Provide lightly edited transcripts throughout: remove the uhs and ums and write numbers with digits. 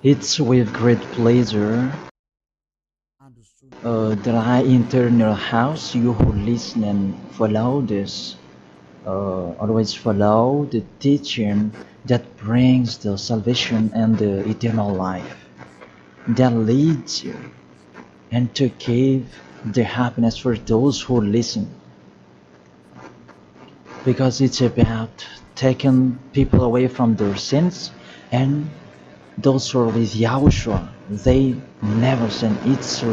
It's with great pleasure that I enter your house. You who listen and follow this, always follow the teaching that brings the salvation and the eternal life, that leads you and to give the happiness for those who listen. Because it's about taking people away from their sins, and those who are with Yahushua, they never sin. It's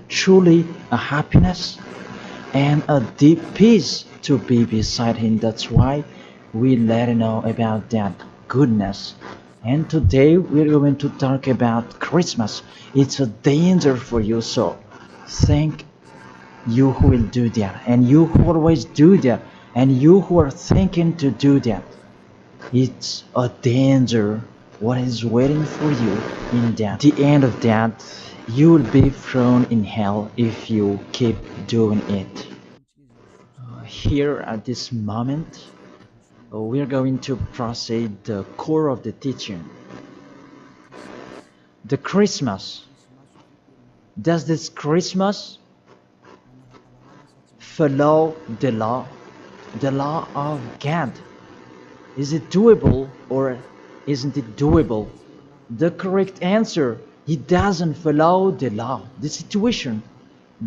truly a happiness and a deep peace to be beside Him. That's why we let you know about that goodness. And today we're going to talk about Christmas. It's a danger for you, so thank you who will do that, and you who always do that, and you who are thinking to do that. It's a danger what is waiting for you in that. The end of that, you will be thrown in hell if you keep doing it. Here at this moment, we are going to proceed the core of the teaching. The Christmas. Does this Christmas follow the law of God? Is it doable or isn't it doable? The correct answer, he doesn't follow the law, the situation,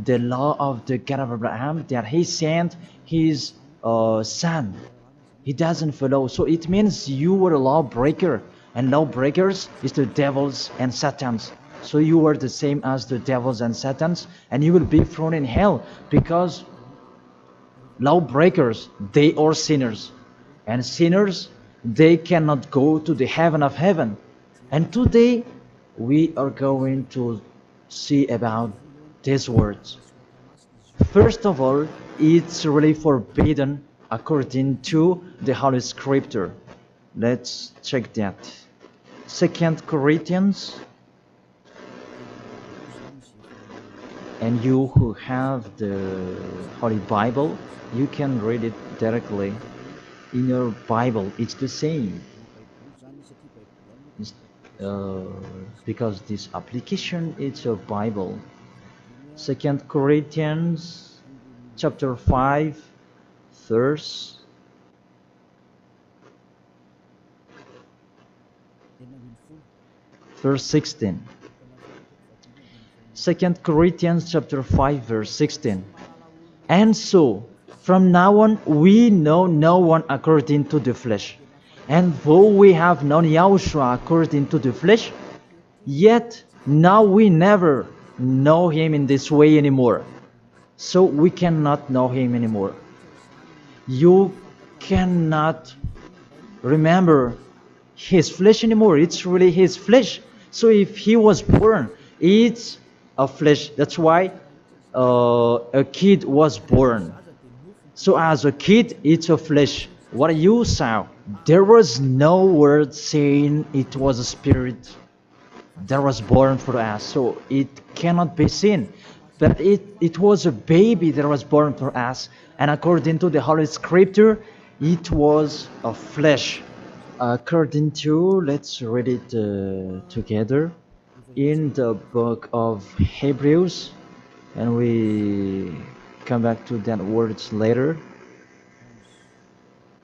the law of the God of Abraham that he sent his son. He doesn't follow. So it means you were a lawbreaker, and lawbreakers is the devils and satans. So you are the same as the devils and satans, and you will be thrown in hell because lawbreakers, they are sinners, and sinners, they cannot go to the heaven of heaven. And today we are going to see about these words. First of all, it's really forbidden according to the Holy Scripture. Let's check that. 2 Corinthians, and you who have the Holy Bible, you can read it directly in your Bible. It's the same. Because this application is a Bible. 2 Corinthians chapter 5 verse 16. 2 Corinthians chapter 5 verse 16. And so from now on we know no one according to the flesh. And though we have known Yahushua according to the flesh, yet now we never know him in this way anymore. So we cannot know him anymore. You cannot remember his flesh anymore. It's really his flesh. So if he was born, it's a flesh. That's why a kid was born. So as a kid, it's a flesh. What you saw, there was no word saying it was a spirit that was born for us. So it cannot be seen. But it was a baby that was born for us. And according to the Holy Scripture, it was a flesh. According to, let's read it together in the book of Hebrews, and we come back to that words later.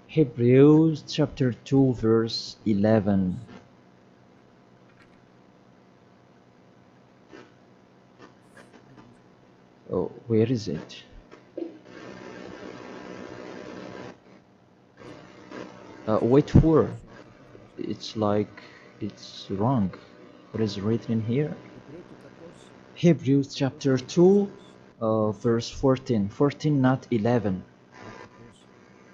Hebrews chapter 2 verse 11. Oh, where is it? Wait for. It's like it's wrong. What is written here? Hebrews chapter 2 verse 14. 14, not 11.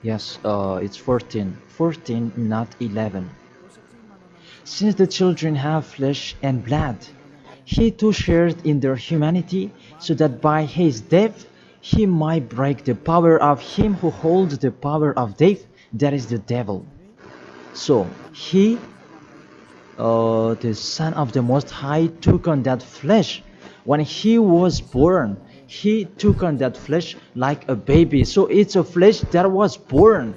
Yes, it's 14. 14, not 11. Since the children have flesh and blood, he too shared in their humanity, so that by his death he might break the power of him who holds the power of death, that is the devil. So he, the Son of the Most High, took on that flesh. When he was born, he took on that flesh like a baby. So it's a flesh that was born.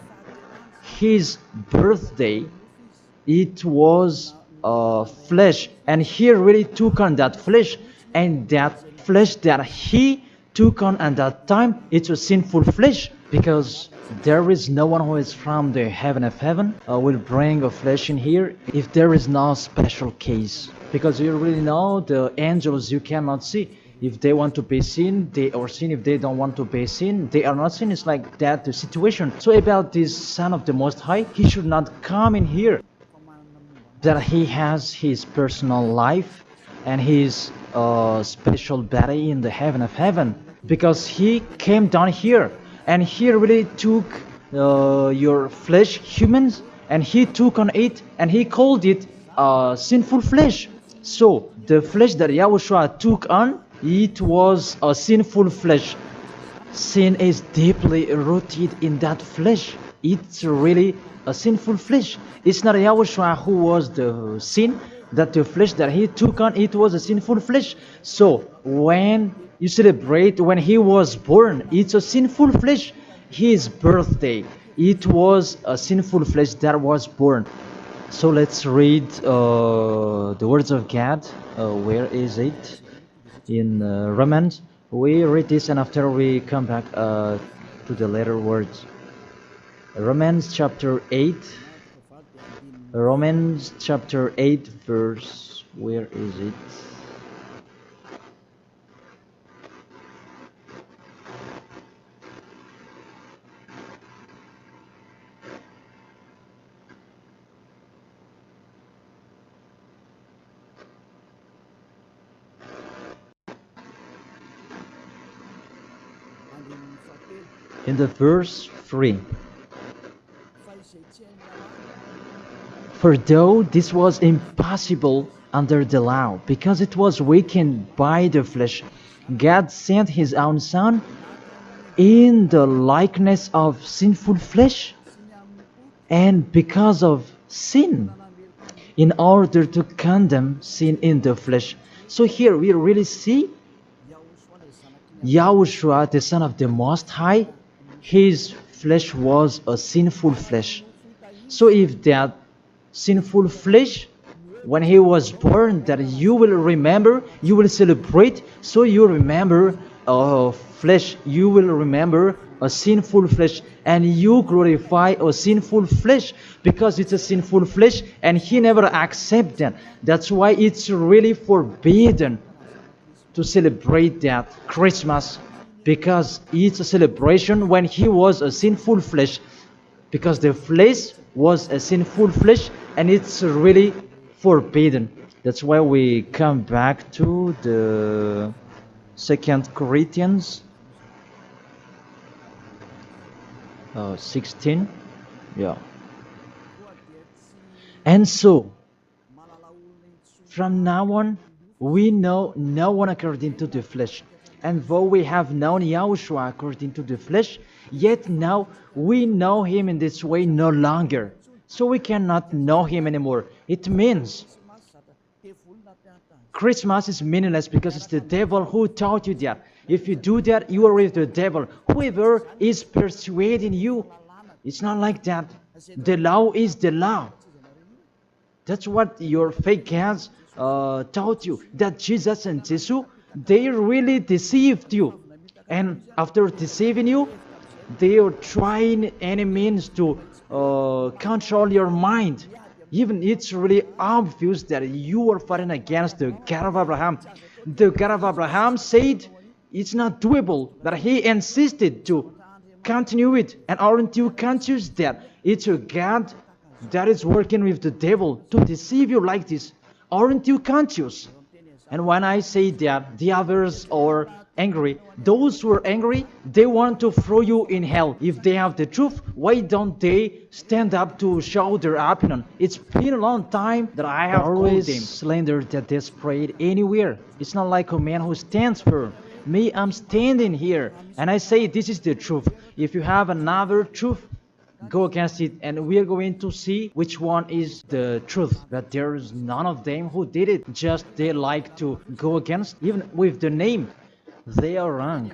His birthday, it was flesh, and he really took on that flesh, and that flesh that he took on at that time, it's a sinful flesh, because there is no one who is from the heaven of heaven will bring a flesh in here if there is no special case, because you really know the angels you cannot see. If they want to be seen, they are seen. If they don't want to be seen, they are not seen. It's like that the situation. So about this Son of the Most High, he should not come in here, that he has his personal life and his special body in the heaven of heaven, because he came down here and he really took your flesh, humans, and he took on it and he called it sinful flesh. So the flesh that Yahushua took on, it was a sinful flesh. Sin is deeply rooted in that flesh. It's really a sinful flesh. It's not Yahushua who was the sin, that the flesh that he took on, it was a sinful flesh. So when you celebrate when he was born, it's a sinful flesh. His birthday, it was a sinful flesh that was born. So let's read the words of God. Where is it? In Romans. We read this and after we come back to the later words. Romans chapter 8. Romans chapter 8 verse, where is it? In the verse 3. For though this was impossible under the law, because it was weakened by the flesh, God sent his own Son in the likeness of sinful flesh, and because of sin, in order to condemn sin in the flesh. So here we really see Yahushua, the Son of the Most High, his flesh was a sinful flesh. So if that sinful flesh, when he was born, that you will remember, you will celebrate, so you remember flesh, you will remember a sinful flesh, and you glorify a sinful flesh, because it's a sinful flesh, and he never accepts that. That's why it's really forbidden to celebrate that Christmas, because it's a celebration when he was a sinful flesh, because the flesh was a sinful flesh, and it's really forbidden. That's why we come back to the 2 Corinthians 16. Yeah. And so from now on we know no one according to the flesh. And though we have known Yahushua according to the flesh, yet now we know him in this way no longer. So we cannot know him anymore. It means Christmas is meaningless, because it's the devil who taught you that. If you do that, you are with the devil. Whoever is persuading you, it's not like that. The law is the law. That's what your fake gods taught you, that Jesus and Jesus, they really deceived you. And after deceiving you, they are trying any means to control your mind. Even it's really obvious that you are fighting against the God of Abraham. The God of Abraham said it's not doable, but he insisted to continue it. And aren't you conscious that it's a God that is working with the devil to deceive you like this? Aren't you conscious? And when I say that the others are angry, those who are angry, they want to throw you in hell. If they have the truth, why don't they stand up to show their opinion? It's been a long time that I have always called them slander that they spread anywhere. It's not like a man who stands firm. Me, I'm standing here, and I say this is the truth. If you have another truth, go against it, and we are going to see which one is the truth. But there is none of them who did it. Just they like to go against, even with the name. They are wrong.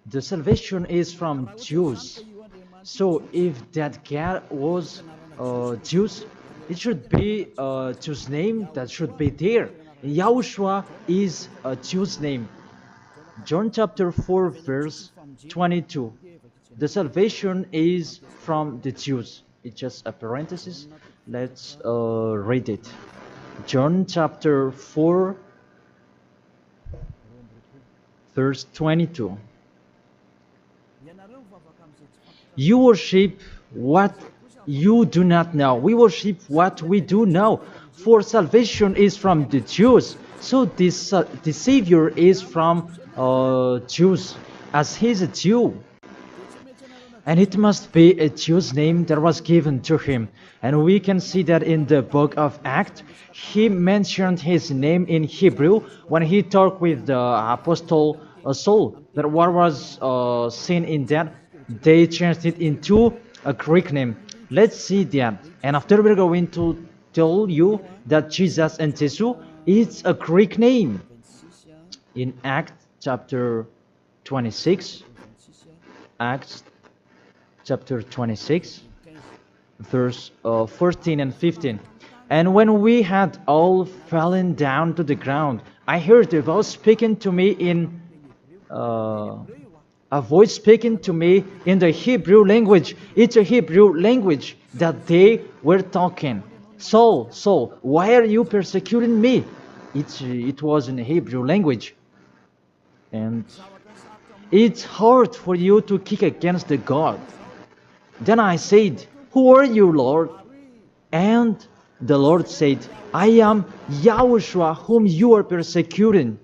The salvation is from Jews. So if that God was Jews, It should be a Jew's name that should be there. Yahushua is a Jew's name. John chapter 4 verse 22. The salvation is from the Jews. It's just a parenthesis. Let's read it. John chapter 4 verse 22. You worship what you do not know. We worship what we do know. For salvation is from the Jews. So this the Savior is from Jews, as he's a Jew. And it must be a Jew's name that was given to him. And we can see that in the book of Acts. He mentioned his name in Hebrew when he talked with the apostle Saul. That what was seen in that, they changed it into a Greek name. Let's see that. And after we're going to tell you that Jesus and Jesus is a Greek name. In Acts chapter 26, Acts chapter 26, verse 14 and 15. And when we had all fallen down to the ground, I heard a voice speaking to me in the Hebrew language. It's a Hebrew language that they were talking. Saul, Saul, why are you persecuting me? It was in Hebrew language. And it's hard for you to kick against the God. Then I said, who are you, Lord? And the Lord said, I am Yahushua whom you are persecuting.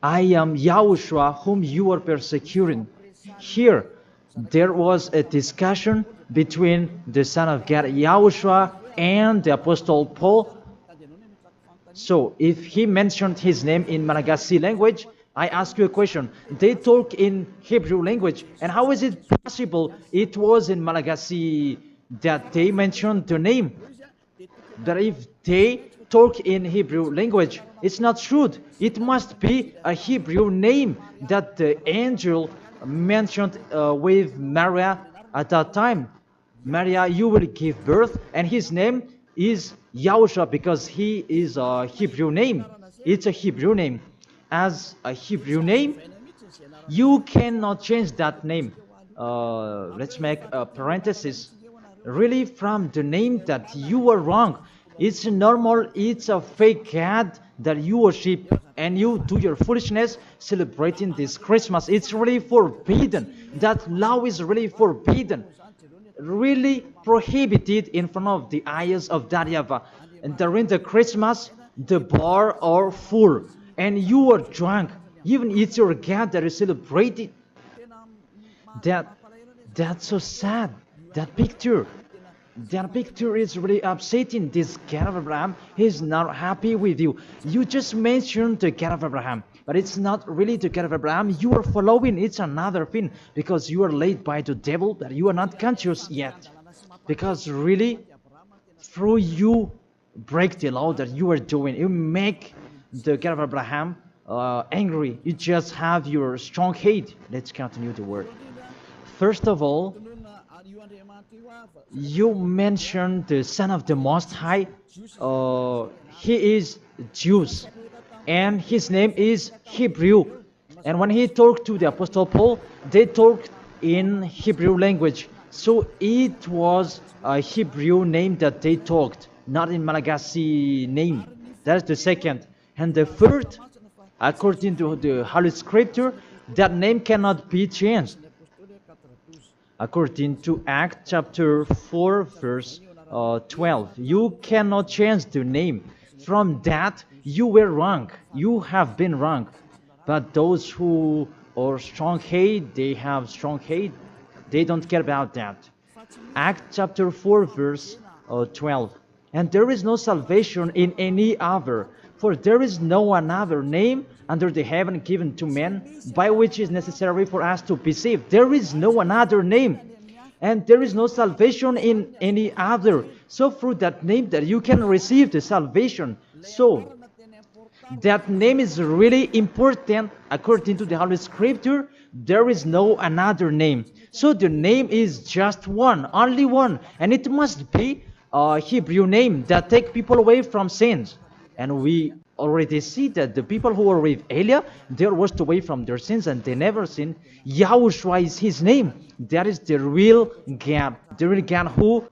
I am Yahushua whom you are persecuting. Here, there was a discussion between the Son of God, Yahushua, and the Apostle Paul. So, if he mentioned his name in Malagasy language, I ask you a question. They talk in Hebrew language, and how is it possible it was in Malagasy that they mentioned the name? That if they talk in Hebrew language, it's not true. It must be a Hebrew name that the angel mentioned with Maria at that time. Maria, you will give birth, and his name is Yahushua because he is a Hebrew name. It's a Hebrew name. As a Hebrew name, you cannot change that name. Let's make a parenthesis. Really, from the name that you are wrong. It's normal, it's a fake God that you worship and you do your foolishness celebrating this Christmas. It's really forbidden. That law is really forbidden. Really prohibited in front of the eyes of that YAHVAH. And during the Christmas, the bar are full. And you are drunk. Even it's your God that is celebrated. That's so sad. That picture is really upsetting. This God of Abraham, he's not happy with you. You just mentioned the God of Abraham, but it's not really the God of Abraham you are following. It's another thing, because you are led by the devil that you are not conscious yet. Because really, through you break the law that you are doing, you make the God of Abraham angry. You just have your strong hate. Let's continue the word. First of all, you mentioned the Son of the Most High. He is Jews, and his name is Hebrew. And when he talked to the Apostle Paul, they talked in Hebrew language. So it was a Hebrew name that they talked, not in Malagasy name. That is the second. And the third, according to the Holy Scripture, that name cannot be changed. According to Acts chapter 4, verse 12, you cannot change the name. From that, you were wrong. You have been wrong. But those who are strong hate, they have strong hate. They don't care about that. Acts chapter 4, verse 12. And there is no salvation in any other, for there is no another name under the heaven given to men by which is necessary for us to be saved. There is no another name, and there is no salvation in any other. So through that name that you can receive the salvation. So that name is really important according to the Holy Scripture. There is no another name. So the name is just one, only one, and it must be Hebrew name that take people away from sins. And we already see that the people who were with Elia, they were washed away from their sins and they never sinned. Yahushua is his name. That is the real God. The real God who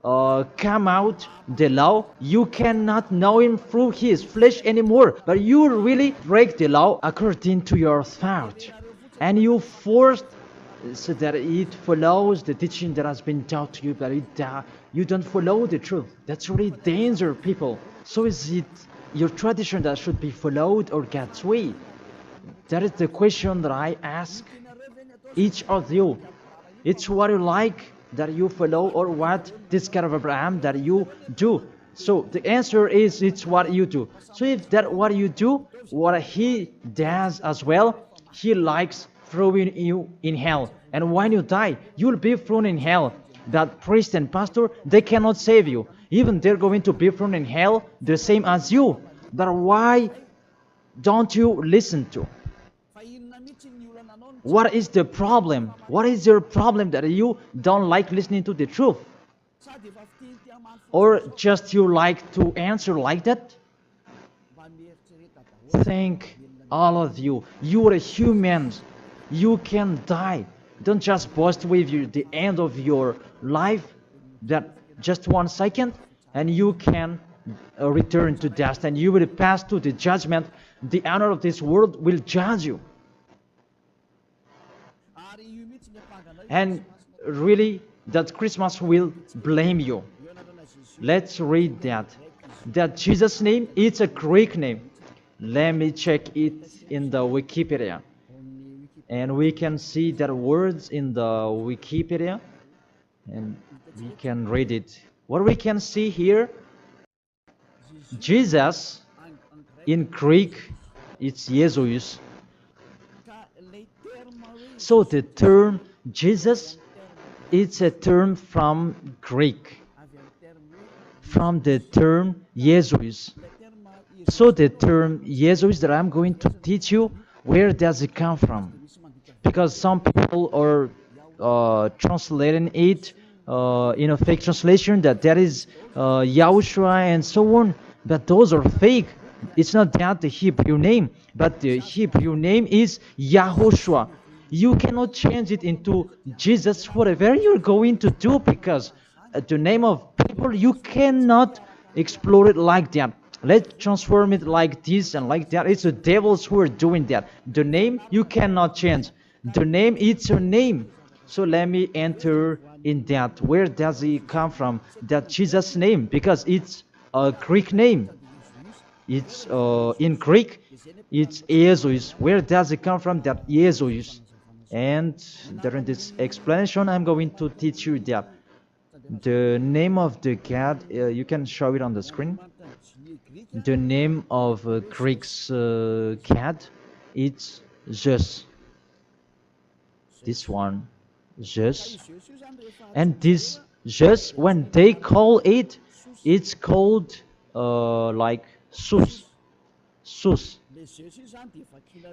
come out the law. You cannot know him through his flesh anymore. But you really break the law according to your thought. And you forced so that it follows the teaching that has been taught to you, but you don't follow the truth. That's really danger, people. So is it your tradition that should be followed or God's way? That is the question that I ask each of you. It's what you like that you follow or what this God of Abraham that you do. So the answer is it's what you do. So if that what you do, what he does as well, he likes throwing you in hell. And when you die, you'll be thrown in hell. That priest and pastor, they cannot save you. Even they're going to be thrown in hell the same as you. But why don't you listen to? What is the problem? What is your problem that you don't like listening to the truth? Or just you like to answer like that? Think all of you. You are humans. You can die. Don't just boast with you the end of your life, that just 1 second, and you can return to dust, and you will pass to the judgment. The honor of this world will judge you. And really, that Christmas will blame you. Let's read that. That Jesus' name, it's a Greek name. Let me check it in the Wikipedia. And we can see that words in the Wikipedia. And we can read it. What we can see here, Jesus, in Greek, it's Jesus. So the term Jesus, it's a term from Greek, from the term Jesus. So the term Jesus that I'm going to teach you, where does it come from? Because some people are translating it in a fake translation that is Yahushua and so on, but those are fake. It's not that the Hebrew name, but the Hebrew name is YAHOSHUA. You cannot change it into Jesus, whatever you're going to do, because the name of people, you cannot explore it like that. Let's transform it like this and like that. It's the devils who are doing that. The name, you cannot change. The name, it's your name. So let me enter in that. Where does it come from? That Jesus' name, because it's a Greek name. It's in Greek, it's Jesus. Where does it come from? That Jesus. And during this explanation, I'm going to teach you that the name of the God, you can show it on the screen. The name of Greek's God, it's Zeus. This one, Zeus. And this Zeus, when they call it, it's called like Sus. Sus.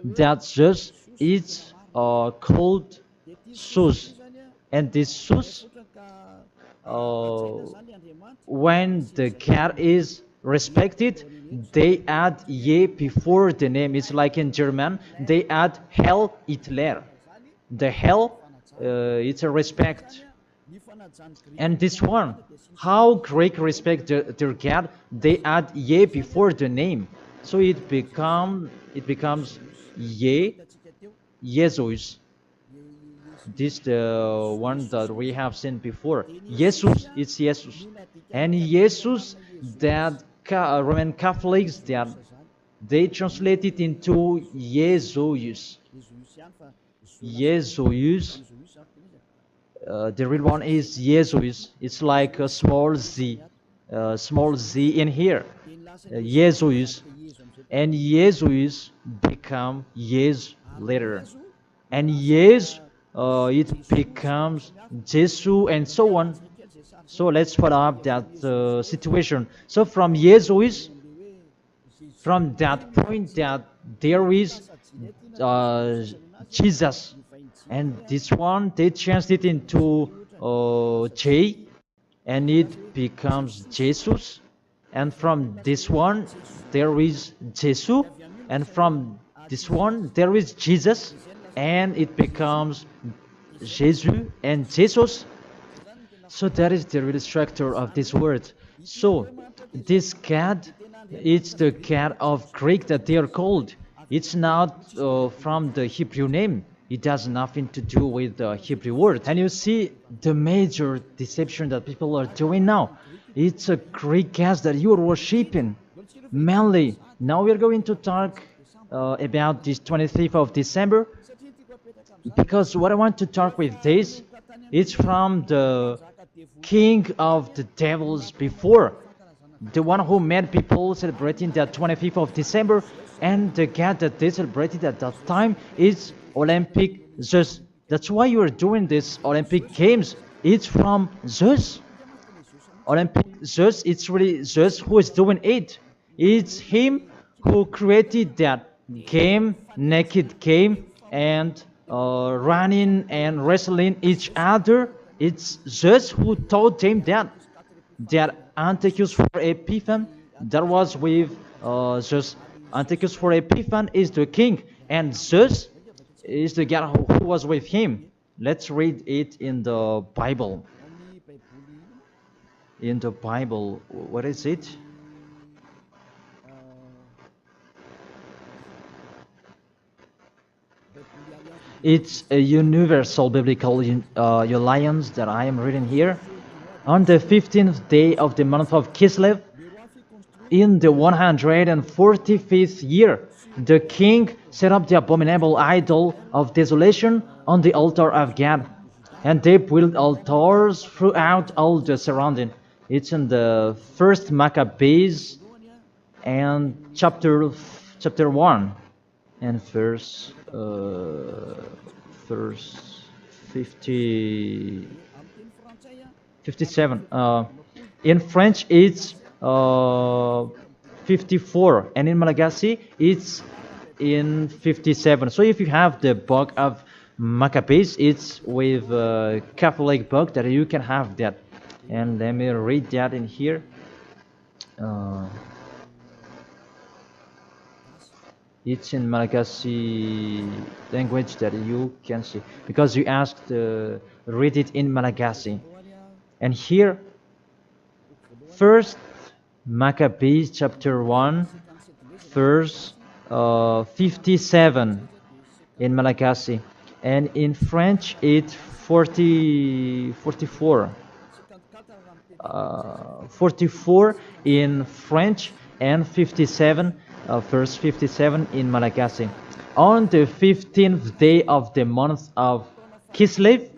That Zeus, it's called Sus. And this Sus, when the God is respected, they add ye before the name. It's like in German, they add Hell Hitler. The hell, it's a respect. And this one, how Greek respect their God, they add ye before the name. So it becomes ye, Jesus. This the one that we have seen before. Jesus, it's Jesus. And Jesus, that Roman Catholics, that they translate it into Jesus. Jesus. The real one is Jesus. It's like a small z in here. Jesus. And Jesus become Yes later. And Yes, it becomes Jesu and so on. So let's follow up that situation. So from Jesus, from that point that there is Jesus, and this one they changed it into J, and it becomes Jesus. And from this one, there is Jesus. And from this one, there is Jesus. And it becomes Jesus and Jesus. So that is the real structure of this word. So this cat, it's the cat of Greek that they are called. It's not from the Hebrew name. It has nothing to do with the Hebrew word. And you see the major deception that people are doing now. It's a Greek cat that you are worshipping. Mainly, now we are going to talk about this 25th of December. Because what I want to talk with this, it's from the king of the devils before, the one who made people celebrating the 25th of December, and the god that they celebrated at that time is Olympic Zeus. That's why you are doing this Olympic Games. It's from Zeus. Olympic Zeus, it's really Zeus who is doing it. It's him who created that game, naked game, and running and wrestling each other. It's Zeus who taught them that Antiochus for Epiphan, that was with Zeus. Antiochus for Epiphan is the king, and Zeus is the god who was with him. Let's read it in the Bible. In the Bible, what is it? It's a universal biblical alliance that I am reading here. On the 15th day of the month of Kislev, in the 145th year, the king set up the abominable idol of desolation on the altar of God, and they built altars throughout all the surrounding. It's in the first Maccabees and chapter 1 and verse 57. In French, it's 54, and in Malagasy, it's in 57. So if you have the book of Maccabees, it's with a Catholic book that you can have that. And let me read that in here. It's in Malagasy language that you can see, because you asked read it in Malagasy. And here, first Maccabees chapter 1, verse 57 in Malagasy, and in French it's 44 in French, and 57 verse 57 in Malagasy. On the 15th day of the month of Kislev,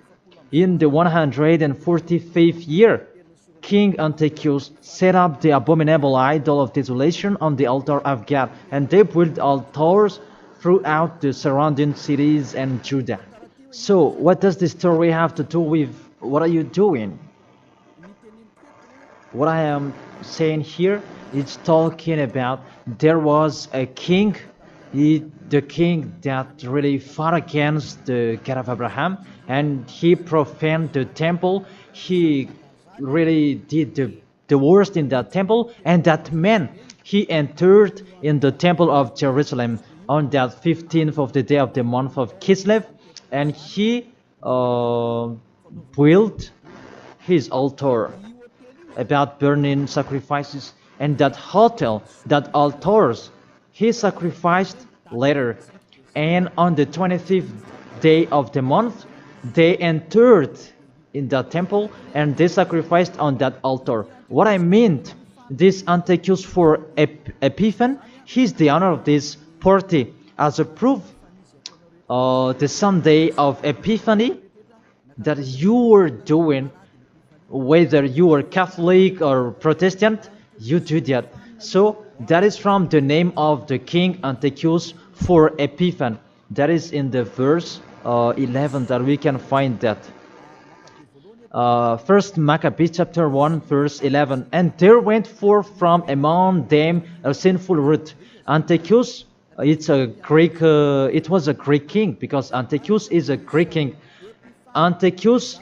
in the 145th year, King Antiochus set up the abominable idol of desolation on the altar of God, and they built altars throughout the surrounding cities and Judah. So, what does this story have to do with what are you doing? What I am saying here is talking about there was a king, the king that really fought against the God of Abraham, and he profaned the temple. He really did the worst in that temple, and that man, he entered in the temple of Jerusalem on that 15th of the day of the month of Kislev, and he built his altar about burning sacrifices, and that altars, he sacrificed later. And on the 25th day of the month, they entered in the temple and they sacrificed on that altar. What I meant, this Antiochus for Epiphan, he's the owner of this party. As a proof, the Sunday of Epiphany that you were doing, whether you are Catholic or Protestant, you do that. So that is from the name of the king Antiochus for Epiphan. That is in the verse 11 that we can find that. First Maccabees chapter 1 verse 11. And there went forth from among them a sinful root. Antiochus, it was a Greek king, because Antiochus is a Greek king. Antiochus,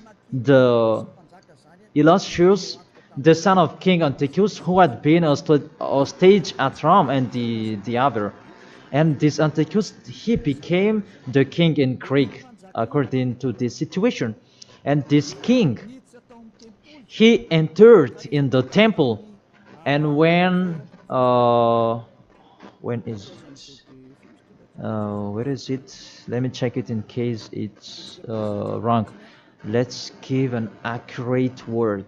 Illustrious, the son of King Antiochus, who had been a stage at Rome and the other. And this Antiochus, he became the king in Greek, according to this situation. And this king, he entered in the temple, and when is it? Where is it? Let me check it in case it's wrong. Let's give an accurate word.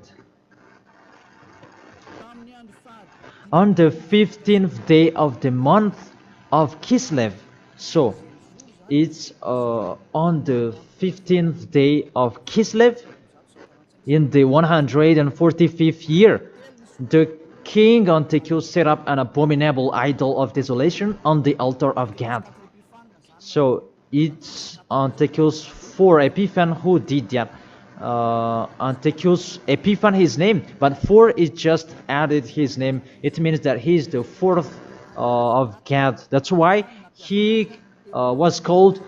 On the 15th day of the month of Kislev. So it's on the 15th day of Kislev in the 145th year. The king Antiochus set up an abominable idol of desolation on the altar of God. So it's Antiochus IV Epiphan who did that. Antiochus Epiphan his name, but 4 is just added his name. It means that he is the fourth of God. That's why he was called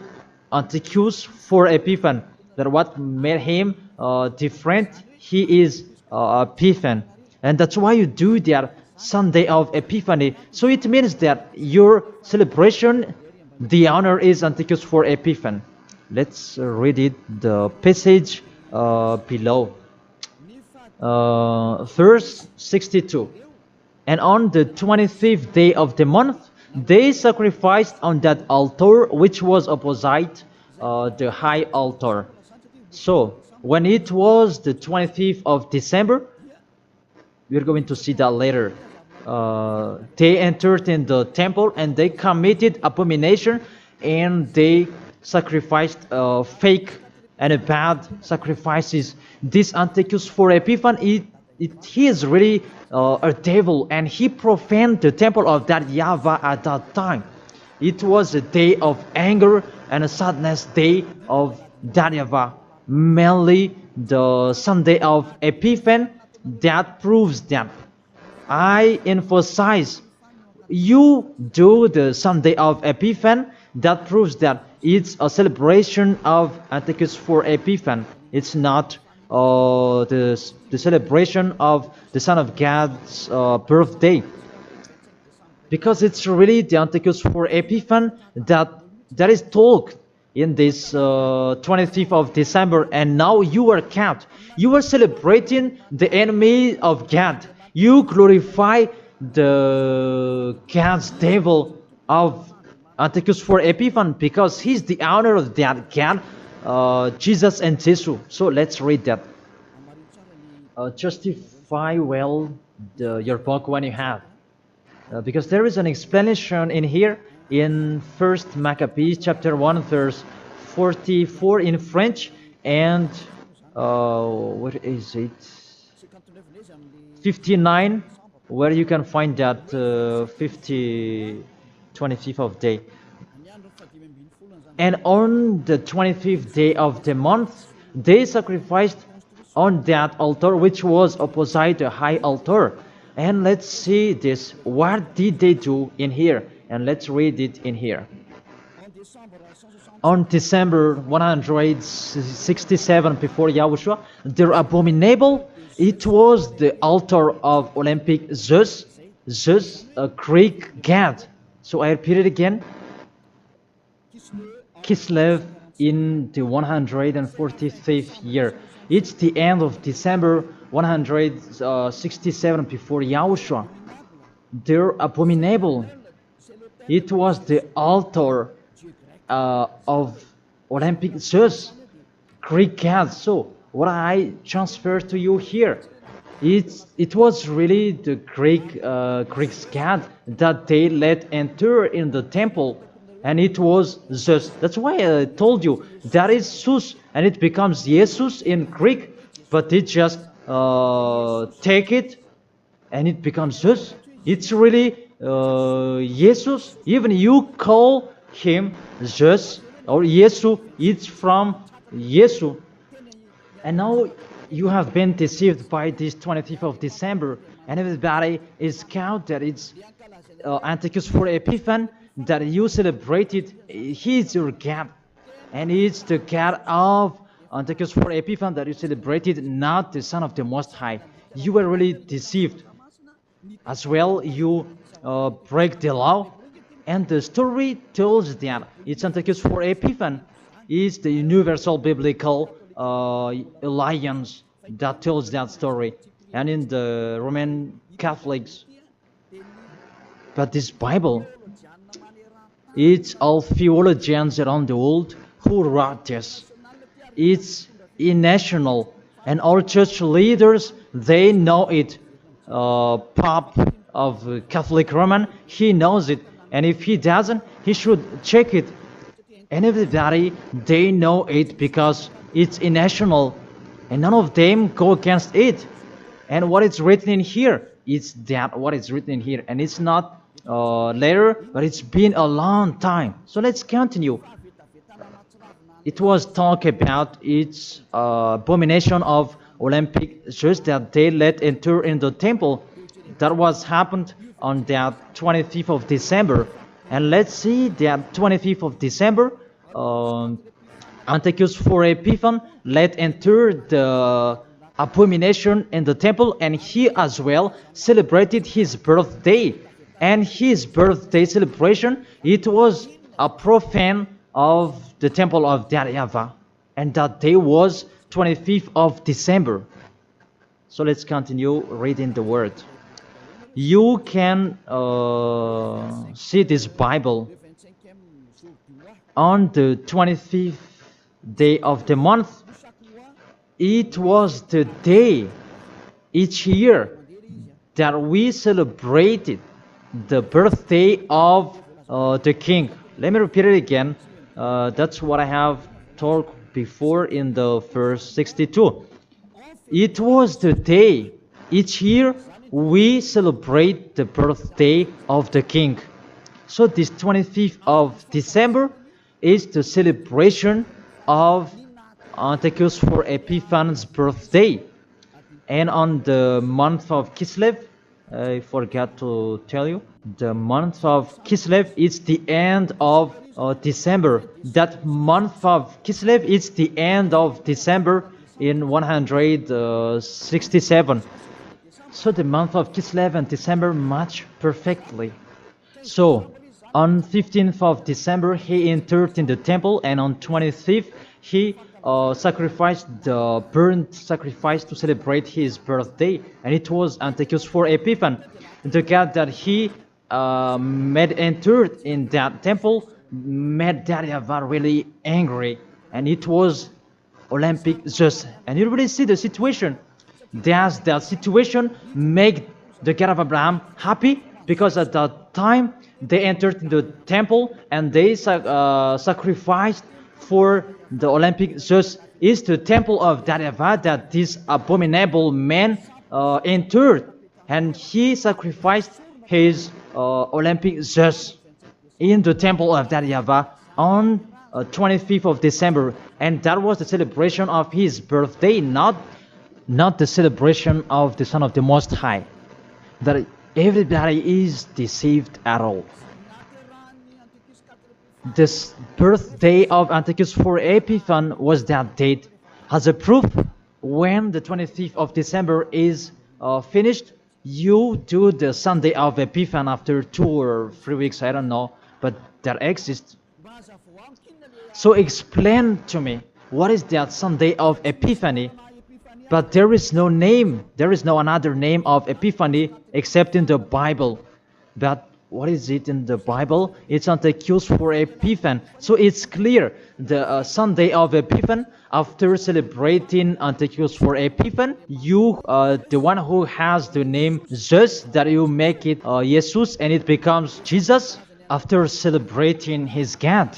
Antiochus IV Epiphan. That what made him different. He is Epiphan, and that's why you do that Sunday of Epiphany. So it means that your celebration, the honor is Antiochus IV Epiphan. Let's read it, the passage below. Verse 62. And on the 25th day of the month, they sacrificed on that altar which was opposite the high altar. So when it was the 25th of December, we're going to see that later. They entered in the temple and they committed abomination, and they sacrificed fake and bad sacrifices. This Antiochus IV Epiphan, he is really a devil, and he profaned the temple of that YAHVAH at that time. It was a day of anger and a sadness day of that YAHVAH. Mainly the Sunday of Epiphan, that proves that. I emphasize, you do the Sunday of Epiphan, that proves that it's a celebration of Antiochus IV Epiphan. It's not the celebration of the Son of God's birthday, because it's really the Antiochus IV Epiphan that is told in this 25th of December, and now you are kept. You are celebrating the enemy of God. You glorify the God's devil of Antiochus IV Epiphan, because he's the honor of that God, Jesus and Jesus. So let's read that. Justify well your book when you have, because there is an explanation in here in 1st Maccabees chapter 1 verse 44 in French, and what is it, 59, where you can find that 25th of day. And on the 25th day of the month, they sacrificed on that altar which was opposite the high altar. And let's see this. What did they do in here? And let's read it in here. On December 167 before Yahushua, their abominable, it was the altar of Olympic Zeus, a Greek god. So I repeat it again. Kislev in the 145th year. It's the end of December 167 before Yahushua. Their abominable, it was the altar of Olympic Zeus, Greek god. So what I transfer to you here, it was really the Greek god that they let enter in the temple, and it was Zeus. That's why I told you that is Zeus, and it becomes Jesus in Greek, but they just take it and it becomes Zeus. It's really Jesus. Even you call him Zeus or Yesu, it's from Yesu. And now you have been deceived by this 25th of December, and everybody is count that it's Antiochus IV Epiphan that you celebrated. He is your God, and it's the God of Antiochus for Epiphan that you celebrated not the Son of the Most High. You were really deceived. As well, you break the law. And the story tells that it's Antiochus for Epiphan is the universal biblical alliance that tells that story. And in the Roman Catholics, but this Bible, it's all theologians around the world who wrote this. It's national, and all church leaders, they know it. Pope of Catholic Roman, he knows it, and if he doesn't, he should check it. And everybody, they know it because it's national, and none of them go against it. And what is written in here, it's that what is written in here, and it's not later, but it's been a long time. So let's continue. It was talk about its abomination of Olympic Jews that they let enter in the temple. That was happened on that 25th of December. And let's see that 25th of December, Antiochus for Epiphan let enter the abomination in the temple, and he as well celebrated his birthday. And his birthday celebration, it was a profane of the temple of YAHVAH, and that day was 25th of December. So let's continue reading the word. You can see this Bible on the 25th day of the month. It was the day each year that we celebrated the birthday of the king. Let me repeat it again. That's what I have talked before in the verse 62. It was the day each year we celebrate the birthday of the king. So this 25th of December is the celebration of Antiochus for Epiphan's birthday. And on the month of Kislev, I forgot to tell you, the month of Kislev is the end of December. That month of Kislev is the end of December in 167. So the month of Kislev and December match perfectly. So on 15th of December he entered in the temple, and on 25th he sacrificed the burnt sacrifice to celebrate his birthday, and it was Antiochus for Epiphan. The God that he made entered in that temple made YAHVAH really angry, and it was Olympic Zeus. And you really see the situation. Does that situation make the God of Abraham happy? Because at that time they entered in the temple and they sacrificed for the Olympic Zeus. Is the temple of YAHVAH that this abominable man entered, and he sacrificed his Olympic Zeus in the temple of YAHVAH on 25th of December, and that was the celebration of his birthday, not the celebration of the Son of the Most High. That everybody is deceived at all. This birthday of Antiochus for Epiphan was that date. As a proof, when the 25th of December is finished, you do the Sunday of Epiphan after 2 or 3 weeks, I don't know, but that exists. So explain to me, what is that Sunday of Epiphany? But there is no name, there is no another name of Epiphany except in the Bible. But what is it in the Bible? It's Antiochus for Epiphan. So it's clear, the Sunday of Epiphan, after celebrating Antiochus for Epiphan, you, the one who has the name Zeus, that you make it Jesus, and it becomes Jesus, after celebrating his God.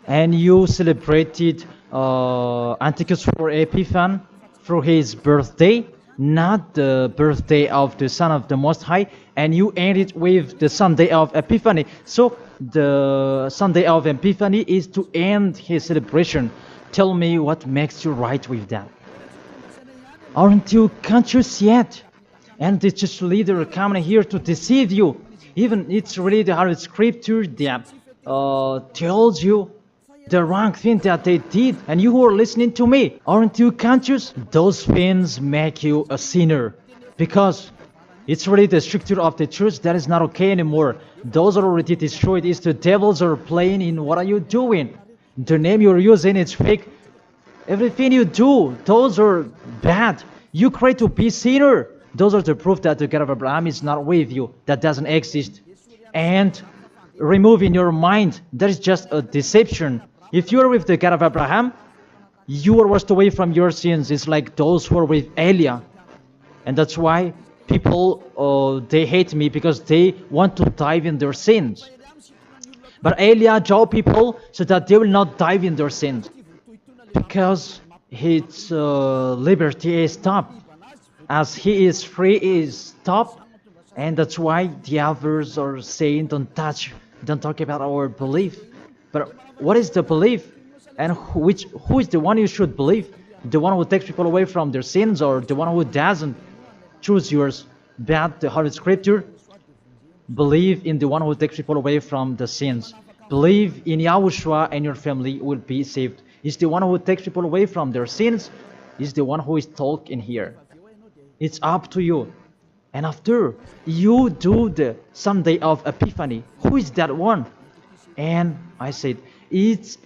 And you celebrated Antiochus for Epiphan through his birthday, not the birthday of the Son of the Most High, and you end it with the Sunday of Epiphany. So the Sunday of Epiphany is to end his celebration. Tell me what makes you right with that. Aren't you conscious yet? And the church leader coming here to deceive you. Even it's really the Holy Scripture that tells you the wrong thing that they did, and you who are listening to me, aren't you conscious? Those things make you a sinner, because it's really the structure of the church that is not okay anymore. Those are already destroyed. It's the devils are playing in what are you doing? The name you're using is fake. Everything you do, those are bad. You cry to be sinner. Those are the proof that the God of Abraham is not with you. That doesn't exist. And remove in your mind, that is just a deception. If you are with the God of Abraham, you are washed away from your sins. It's like those who are with Elia. And that's why people, they hate me, because they want to dive in their sins. But Elia told people so that they will not dive in their sins, because his liberty is stopped. As he is free, he is stopped. And that's why the others are saying, don't talk about our belief. But what is the belief? And who is the one you should believe? The one who takes people away from their sins, or the one who doesn't? Choose yours. But the Holy Scripture, believe in the one who takes people away from the sins. Believe in Yahushua, and your family will be saved. It's the one who takes people away from their sins. It's the one who is talking here. It's up to you. And after you do the Sunday of Epiphany, who is that one? And I said, it's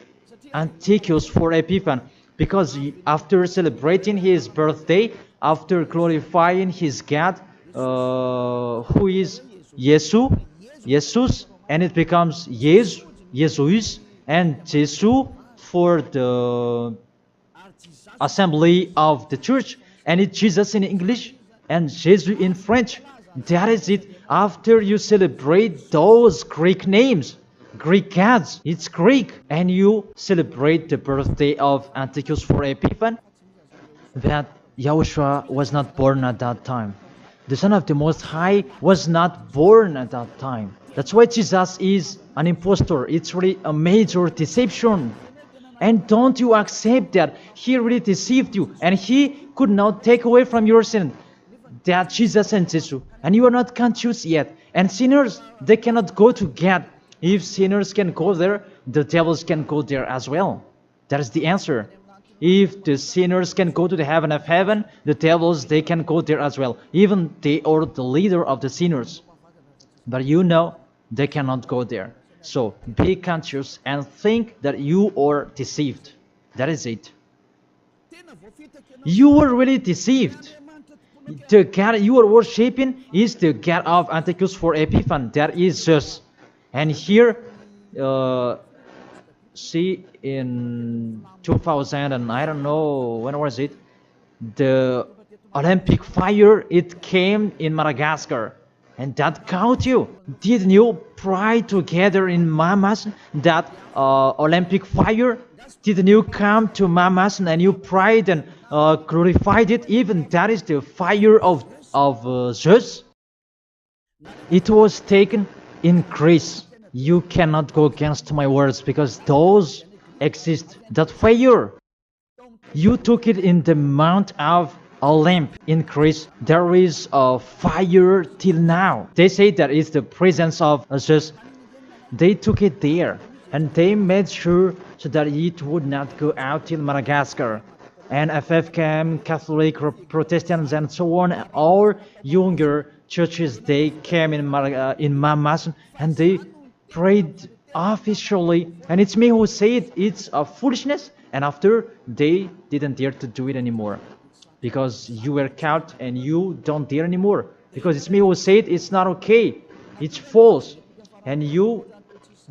Antiochus for Epiphany, because after celebrating his birthday, after glorifying his God, who is Jesus, and it becomes Jesus, and Jesus for the assembly of the church, and it's Jesus in English, and Jesus in French. That is it. After you celebrate those Greek names, Greek gods, it's Greek, and you celebrate the birthday of Antiochus for Epiphany, that Yahushua was not born at that time. The Son of the Most High was not born at that time. That's why Jesus is an impostor. It's really a major deception. And don't you accept that he really deceived you, and he could not take away from your sin. That Jesus and Jesus, and you are not conscious yet. And sinners, they cannot go to God. If sinners can go there, the devils can go there as well. That is the answer. If the sinners can go to the heaven of heaven, the devils, they can go there as well. Even they are the leader of the sinners. But you know, they cannot go there. So be conscious and think that you are deceived. That is it. You were really deceived. The God you are worshipping is the God of Antiochus for Epiphany. That is Zeus. And here, see, in 2000, and I don't know, when was it? The Olympic fire, it came in Madagascar. And that caught you. Didn't you pray together in Mamas that Olympic fire? Didn't you come to Mamas and you prayed and glorified it? Even that is the fire of Zeus. It was taken in Greece. You cannot go against my words, because those exist. That fire, you took it in the Mount of Olymp in Greece. There is a fire till now. They say that it's the presence of Zeus. They took it there, and they made sure so that it would not go out till Madagascar. And FFKM, Catholic, Protestants, and so on, all younger churches, they came in Mamas, and they prayed officially. And it's me who said it's a foolishness, and after they didn't dare to do it anymore, because you were caught and you don't dare anymore, because it's me who said it's not okay, it's false, and you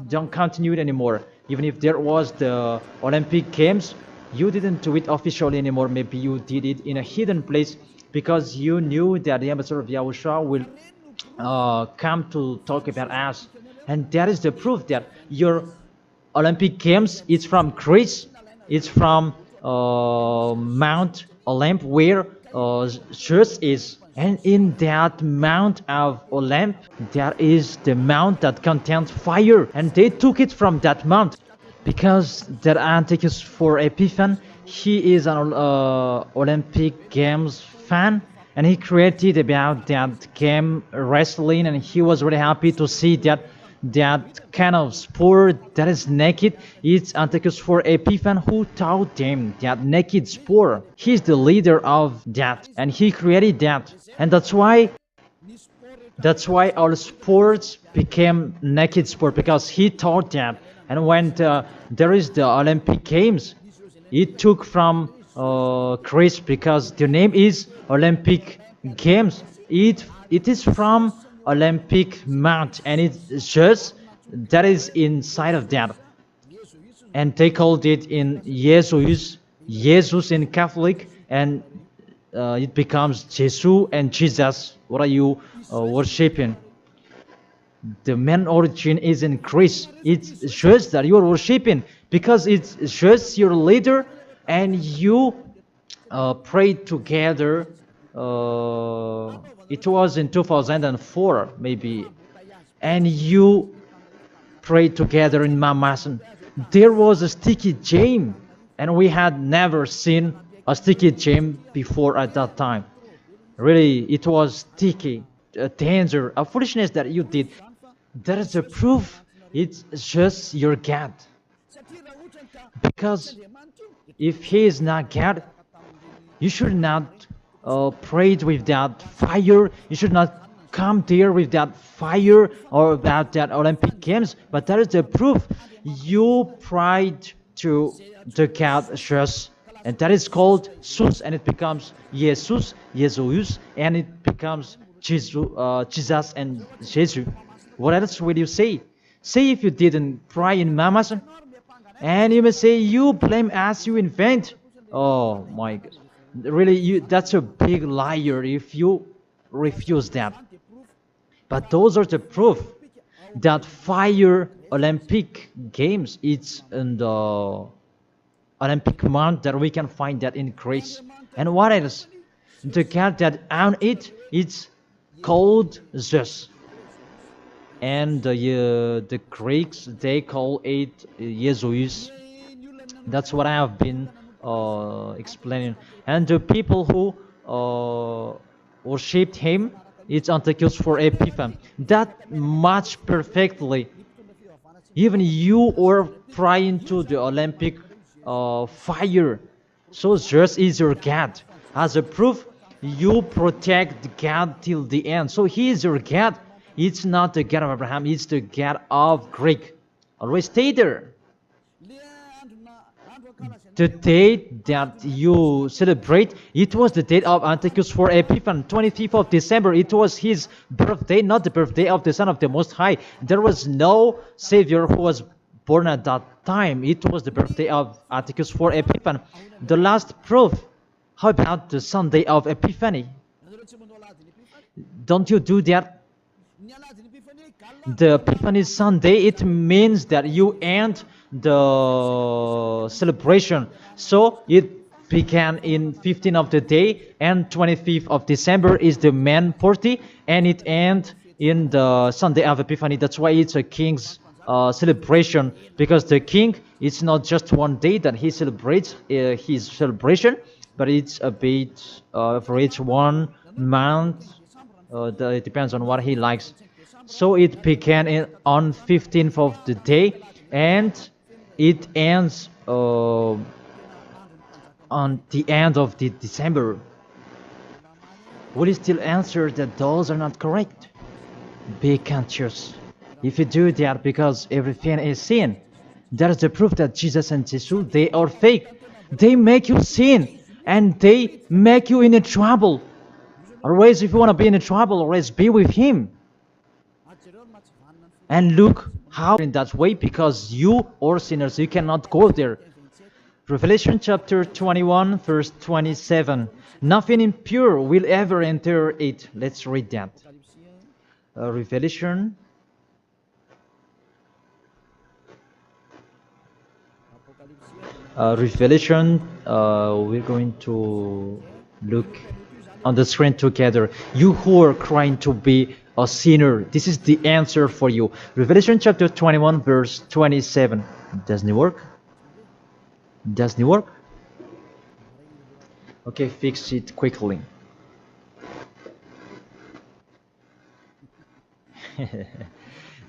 don't continue it anymore. Even if there was the Olympic Games, you didn't do it officially anymore. Maybe you did it in a hidden place, because you knew that the ambassador of YAHOSHUAH will come to talk about us. And that is the proof that your Olympic Games, it's from Greece, it's from Mount Olymp, where Zeus is. And in that Mount of Olymp, there is the mount that contains fire. And they took it from that mount, because that Antiochus for Epiphany, he is an Olympic Games fan, and he created about that game wrestling, and he was really happy to see that that kind of sport that is naked. It's Antiochus for Epiphan who taught them that naked sport. He's the leader of that, and he created that, and that's why all sports became naked sport, because he taught that. And when there is the Olympic Games, it took from Greece, because the name is Olympic Games. It is from Olympic Mount, and it's just that is inside of that, and they called it in Jesus in Catholic, and it becomes Jesus and Jesus. What are you worshiping? The main origin is in Greece. It's just that you are worshiping because it's just your leader, and you prayed together. It was in 2004 maybe, and you prayed together in Mamasan. There was a sticky jam, and we had never seen a sticky jam before at that time. Really, it was sticky, a danger, a foolishness that you did. That is a proof. It's just your God. Because if He is not God, you should not pray with that fire. You should not come there with that fire or about that Olympic Games. But that is the proof. You prayed to the God just, and that is called Jesus, and it becomes Jesus, and it becomes Jesus and Jesus. What else will you say? Say if you didn't pray in Mamasan, and you may say you blame us, you invent. Oh my God. Really, that's a big liar if you refuse that. But those are the proof that fire Olympic Games, it's in the Olympic month that we can find that in Greece. And what else? The God that own it, it's called Zeus. And the Greeks, they call it Jesus. That's what I have been explaining. And the people who worshipped him, it's Antiochus for Epiphan. That much perfectly. Even you are praying to the Olympic fire. So Zeus is your God. As a proof, you protect God till the end. So He is your God. It's not the God of Abraham, it's the God of Greek. Always stay there. The date that you celebrate, it was the date of Antiochus for Epiphan, 25th of December. It was his birthday, not the birthday of the Son of the Most High. There was no Savior who was born at that time. It was the birthday of Antiochus for Epiphan. The last proof, how about the Sunday of Epiphany? Don't you do that? The Epiphany Sunday, it means that you end the celebration. So it began in 15th of the day, and 25th of December is the main party, and it ends in the Sunday of Epiphany. That's why it's a king's celebration, because the king, it's not just one day that he celebrates his celebration, but it's a bit for each 1 month. It depends on what he likes. So it began on 15th of the day, and it ends on the end of the December. Will you still answer that those are not correct? Be conscious. If you do that, because everything is sin, that is the proof that Jesus and Jesus, they are fake. They make you sin, and they make you in a trouble. Always, if you want to be in a trouble, always be with Him. And look how in that way, because you are sinners, you cannot go there. Revelation chapter 21, verse 27. Nothing impure will ever enter it. Let's read that. Revelation. We're going to look on the screen together. You who are trying to be a sinner, this is the answer for you. Revelation chapter 21, verse 27. Doesn't it work? Doesn't it work? Okay, fix it quickly.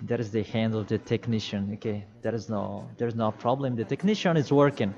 That is the hand of the technician. Okay, there's no problem. The technician is working.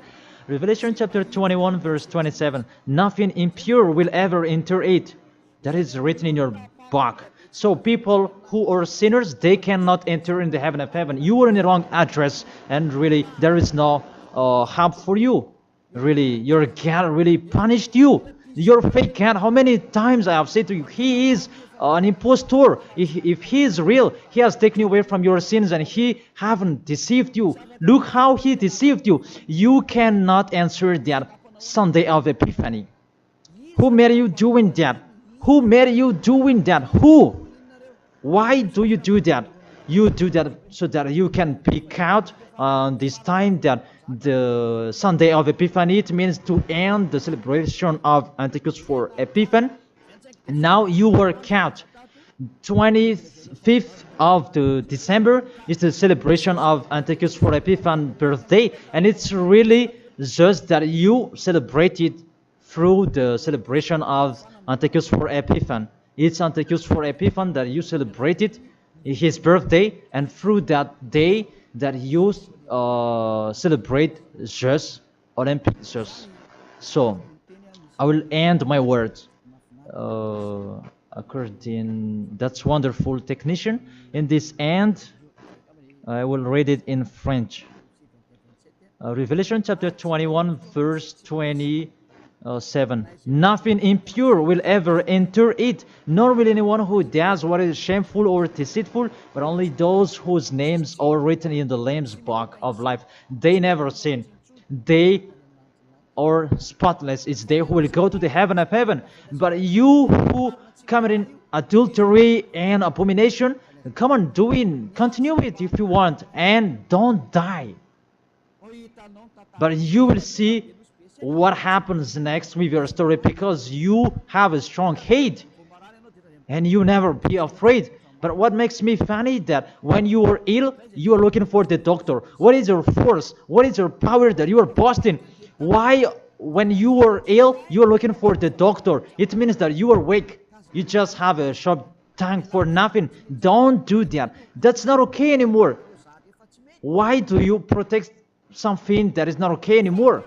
Revelation chapter 21 verse 27. Nothing impure will ever enter it. That is written in your book. So people who are sinners, they cannot enter in the heaven of heaven. You are in the wrong address, and really there is no help for you. Really, your God really punished you. Your fake God, how many times I have said to you, he is an impostor. If he is real, he has taken you away from your sins and he haven't deceived you. Look how he deceived you. You cannot answer that Sunday of Epiphany. Who made you doing that? Who made you doing that? Who? Why do you do that? You do that so that you can pick out this time that the Sunday of Epiphany. It means to end the celebration of Antichrist for Epiphany. Now you work out. 25th of the December is the celebration of Antichrist for Epiphany birthday, and it's really just that you celebrate it through the celebration of Antichrist for Epiphany. It's Antichrist for Epiphany that you celebrate it, his birthday, and through that day that you celebrate just Olympic just. So I will end my words according. That's wonderful, technician. In this end, I will read it in French. Revelation chapter 21 verse 27. Nothing impure will ever enter it, nor will anyone who does what is shameful or deceitful, but only those whose names are written in the Lamb's book of life. They never sin. They are spotless. It's they who will go to the heaven of heaven. But you who commit adultery and abomination, come on, continue it if you want, and don't die. But you will see what happens next with your story, because you have a strong hate and you never be afraid. But what makes me funny that when you are ill, you are looking for the doctor. What is your force? What is your power that you are boasting? Why, when you are ill, you are looking for the doctor? It means that you are weak. You just have a sharp tongue for nothing. Don't do that. That's not okay anymore. Why do you protect something that is not okay anymore?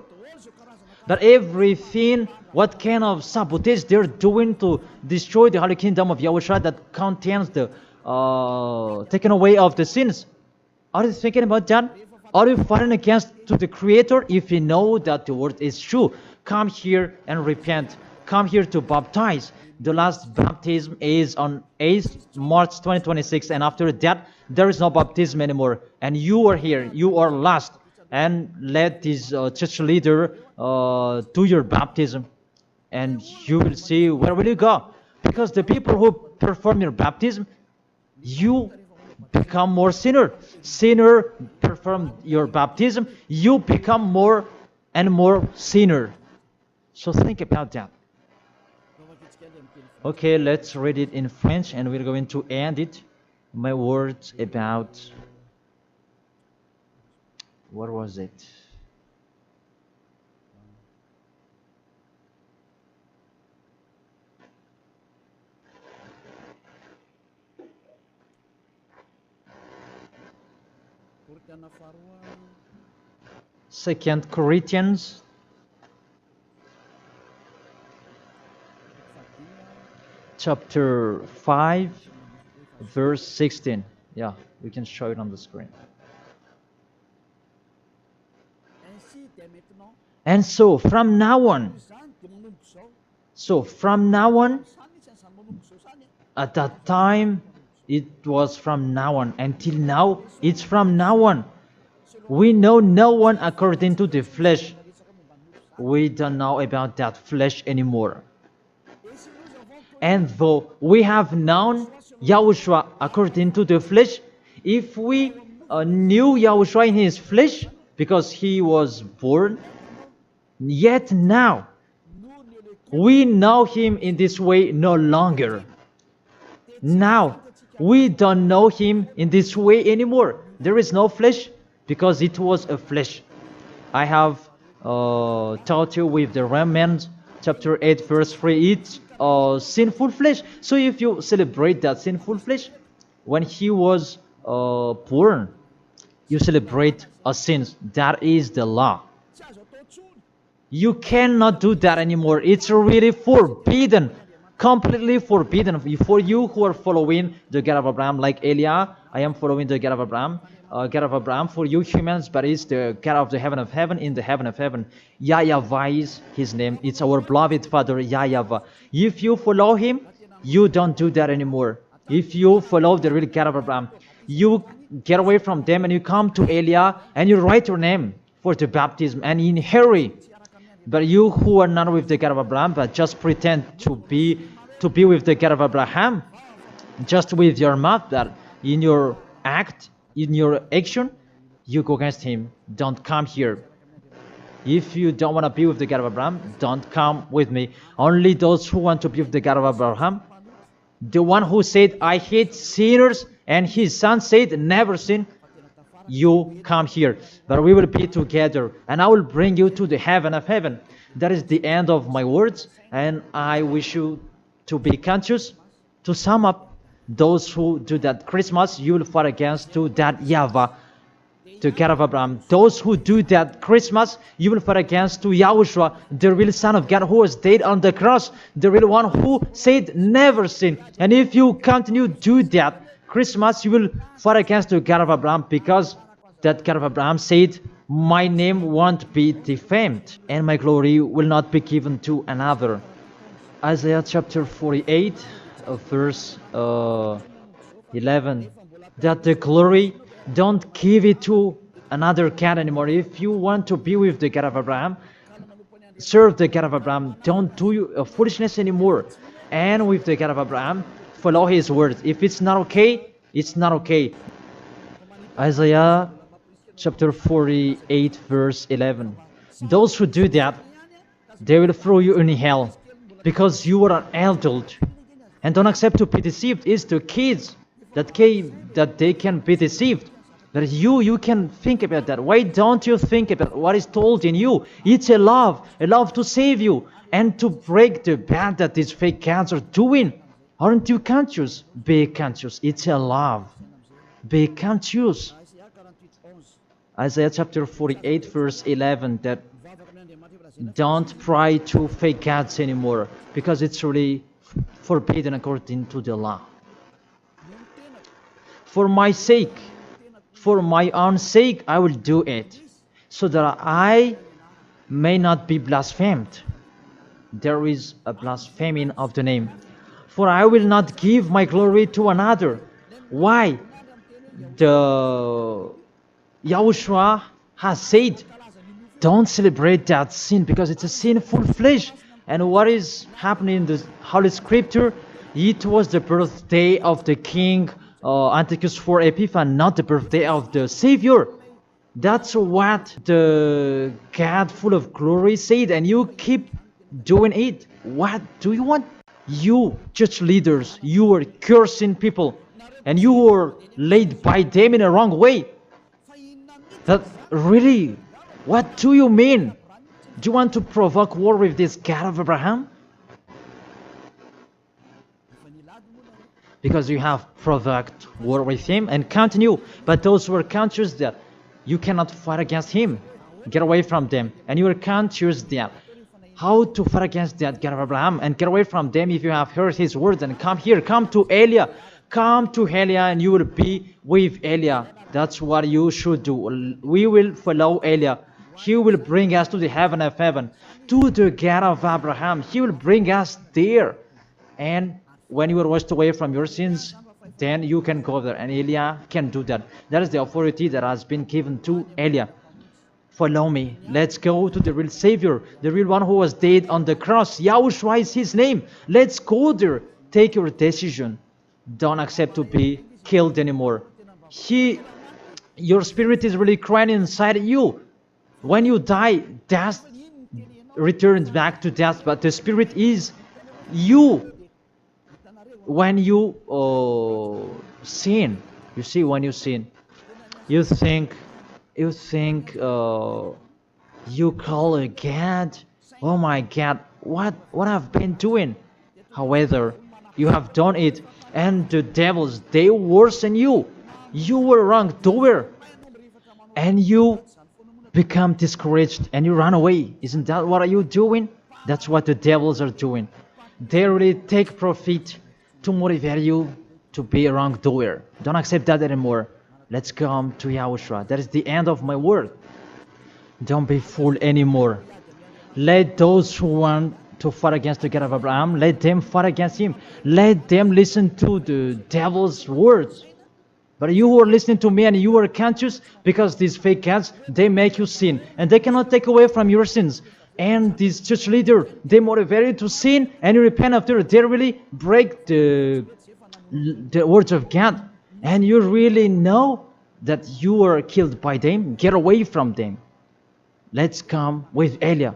That everything, what kind of sabotage they're doing to destroy the Holy Kingdom of Yahushua that contains the taken away of the sins. Are you thinking about that? Are you fighting against to the Creator? If you know that the word is true, come here and repent. Come here to baptize. The last baptism is on 8th March 2026, and after that, there is no baptism anymore. And you are here. You are lost. And let this church leader do your baptism, and you will see where will you go. Because the people who perform your baptism, you become more sinner. Sinner perform your baptism, you become more and more sinner. So think about that. Okay, let's read it in French, and we're going to end it. My words about, what was it? Second Corinthians chapter 5 verse 16. Yeah, we can show it on the screen. And so from now on, at that time, it was from now on. Until now, it's from now on. We know no one according to the flesh. We don't know about that flesh anymore. And though we have known Yahushua according to the flesh, if we knew Yahushua in his flesh, because he was born, yet now we know him in this way no longer. Now we don't know him in this way anymore. There is no flesh, because it was a flesh. I have taught you with the Romans chapter 8 verse 3, it's sinful flesh. So if you celebrate that sinful flesh, when he was born, you celebrate a sin. That is the law. You cannot do that anymore. It's really forbidden, completely forbidden. For you who are following the God of Abraham, like Elia, I am following the God of Abraham. God of Abraham, for you humans, but it's the God of the heaven of heaven, in the heaven of heaven. YAHVAH is his name. It's our beloved Father, YAHVAH. If you follow him, you don't do that anymore. If you follow the real God of Abraham, you get away from them and you come to Elia and you write your name for the baptism and in hurry. But you who are not with the God of Abraham, but just pretend to be with the God of Abraham, just with your mouth, that in your act, in your action, you go against him. Don't come here. If you don't want to be with the God of Abraham, don't come with me. Only those who want to be with the God of Abraham, the one who said, I hate sinners, and his son said, never sin, you come here. But we will be together, and I will bring you to the heaven of heaven. That is the end of my words, and I wish you to be conscious. To sum up, those who do that Christmas, you will fight against to that YAHVAH, the God of Abraham. Those who do that Christmas, you will fight against to YAHOSHUA, the real Son of God who was dead on the cross, the real one who said never sin. And if you continue to do that Christmas, you will fight against the God of Abraham, because that God of Abraham said, my name won't be defamed and my glory will not be given to another. Isaiah chapter 48, verse 11, that the glory, don't give it to another God anymore. If you want to be with the God of Abraham, serve the God of Abraham. Don't do foolishness anymore. And with the God of Abraham, follow his words. If it's not okay, it's not okay. Isaiah chapter 48, verse 11. Those who do that, they will throw you in hell, because you are an adult. And don't accept to be deceived. It's the kids that they can be deceived. But you can think about that. Why don't you think about what is told in you? It's a love to save you and to break the bad that these fake gods are doing. Aren't you conscious? Be conscious. It's a love. Be conscious. Isaiah chapter 48, verse 11, that don't pray to fake gods anymore, because it's really forbidden according to the law. For my sake, for my own sake, I will do it, so that I may not be blasphemed. There is a blaspheming of the name. For I will not give my glory to another. Why? The YAHOSHUA has said, don't celebrate that sin, because it's a sinful flesh. And what is happening in the Holy Scripture? It was the birthday of the king Antiochus IV Epiphanes, not the birthday of the Savior. That's what the God full of glory said, and you keep doing it. What do you want? You church leaders, you are cursing people, and you are led by them in a wrong way. That really, what do you mean? Do you want to provoke war with this God of Abraham? Because you have provoked war with him and continue. But those who are conscious that you cannot fight against him, get away from them. And you are conscious that how to fight against that God of Abraham and get away from them. If you have heard his words, and come here, come to Elia. Come to Elia and you will be with Elia. That's what you should do. We will follow Elia. He will bring us to the heaven of heaven, to the God of Abraham. He will bring us there. And when you are washed away from your sins, then you can go there. And Elia can do that. That is the authority that has been given to Elia. Follow me. Let's go to the real Savior, the real one who was dead on the cross. YAHOSHUA is his name. Let's go there. Take your decision. Don't accept to be killed anymore. Your spirit is really crying inside you. When you die, death returns back to death, but the spirit is you. When you sin, you see, when you sin, you think you call a God, oh my God, what I've been doing. However, you have done it, and the devils, they worsen you. You were wrongdoer, and you become discouraged and you run away. Isn't that what are you doing? That's what the devils are doing. They really take profit to motivate you to be a wrongdoer. Don't accept that anymore. Let's come to Yahushua. That is the end of my word. Don't be fooled anymore. Let those who want to fight against the God of Abraham, let them fight against him. Let them listen to the devil's words. But you who are listening to me and you are conscious, because these fake gods, they make you sin. And they cannot take away from your sins. And this church leader, they motivate you to sin and you repent after. They really break the words of God. And you really know that you are killed by them. Get away from them. Let's come with Elia.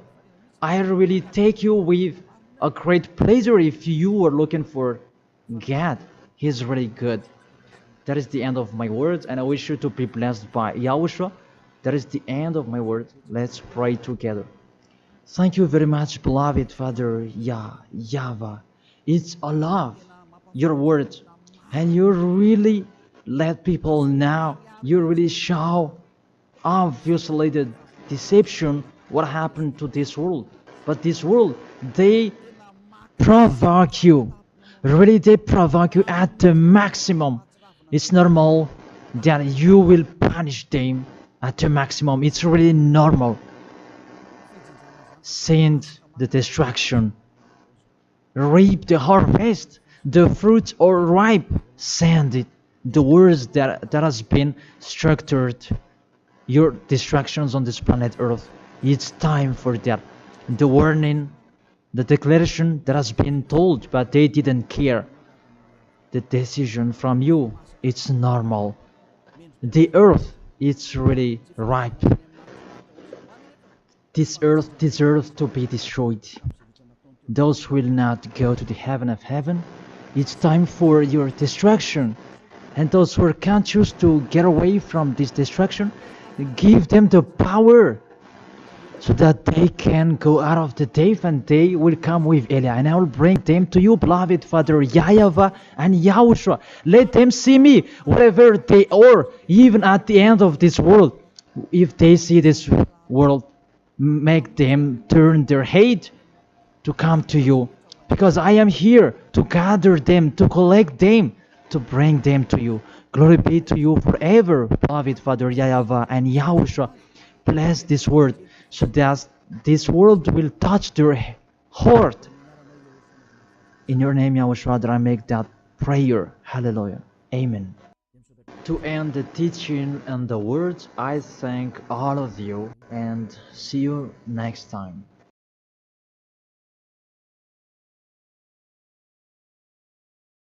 I really take you with a great pleasure if you are looking for God. He's really good. That is the end of my words, and I wish you to be blessed by Yahushua. That is the end of my words. Let's pray together. Thank you very much, beloved Father YAHVAH. It's a love, your words, and you really let people know. You really show obviously the deception, what happened to this world. But this world, they provoke you. Really, they provoke you at the maximum. It's normal that you will punish them at the maximum. It's really normal. Send the destruction. Reap the harvest. The fruits are ripe. Send it. The words that has been structured. Your destructions on this planet Earth. It's time for that. The warning, the declaration that has been told, but they didn't care. The decision from you, it's normal. The earth, it's really ripe. This earth deserves to be destroyed. Those will not go to the heaven of heaven. It's time for your destruction. And those who can't choose to get away from this destruction, give them the power so that they can go out of the cave and they will come with Elia. And I will bring them to you, beloved Father YAHVAH and YAHOSHUA. Let them see me wherever they are, even at the end of this world. If they see this world, make them turn their head to come to you. Because I am here to gather them, to collect them, to bring them to you. Glory be to you forever, beloved Father YAHVAH and YAHOSHUA. Bless this word, so that this world will touch their heart. In your name, Yahushua, that I make that prayer. Hallelujah. Amen. To end the teaching and the words, I thank all of you and see you next time.